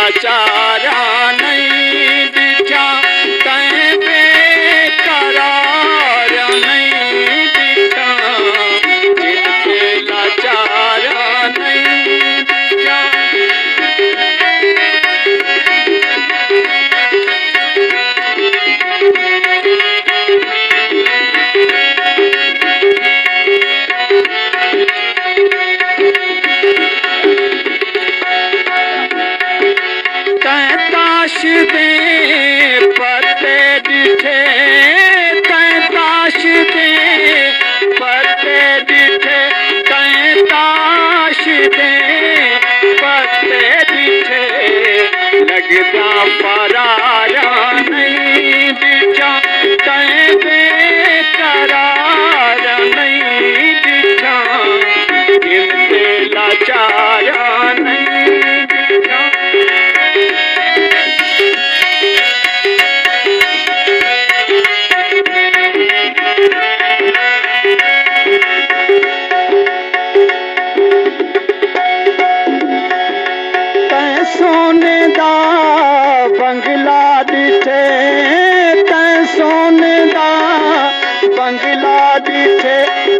लाचारा नहीं दिखा तैं बेकरार नहीं दिखा जिनके लाचारा नहीं दिखा ताश दे पत्ते दिखे तैं ताश दे पत्ते दिखे तैं ताश दे पत्ते दिखे लगदा फरारा नहीं दिखा तैं बेकरार नहीं दिखा जिनके लाचारा नहीं दिखा सोने दा बंगला दिखे तैं सोने दा बंगला दिखे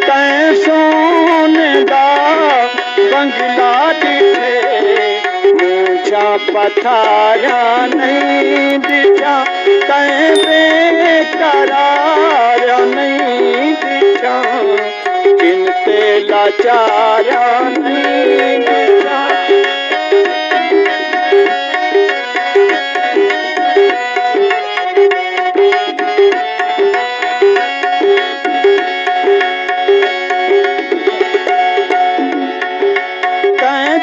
तैं सोने दा बंगला दिखे ऊंचा पथारा नहीं दिखा तैं बेकरार नहीं दिखा जिनते लाचारा नहीं दिखा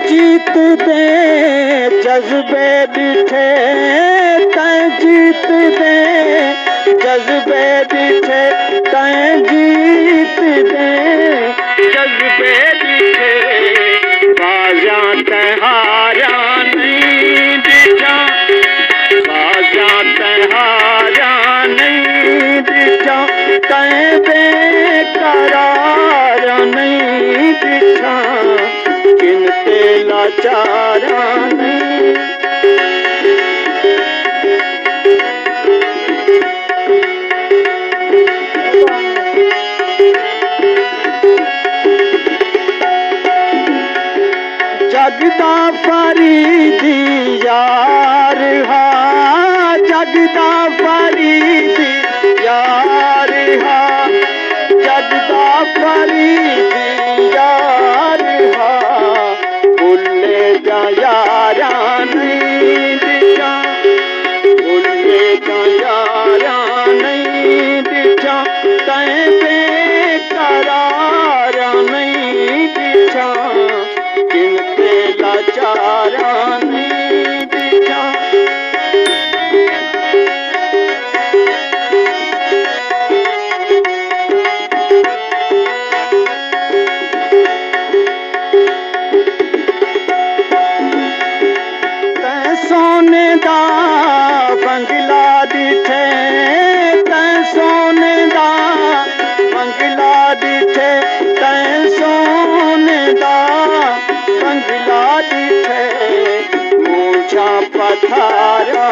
जीत दे जज्बे दिखे तैं जीत दे जज्बे दिखे तैं जीत दे जज्बे दिखे बाजा तैं हारा नहीं दिखा बाजा तैं हारा नहीं दिखा तैं बेकरार नहीं दिखा जिनते लाचारा नहीं जगदा फरीदी यार हा जगदा फरीदी यार हा जगदा फरीदी यार हा भूले जा यारा नहीं दिखा भूले जा यारा नहीं दिखा तैं बेकरार नहीं दिखा जिनते लाचारा नहीं दिखा सोने दा बंगला दिखे तैं सोने दा बंगला दिखे तैं सोने दा बंगला दिखे ऊंचा पथारा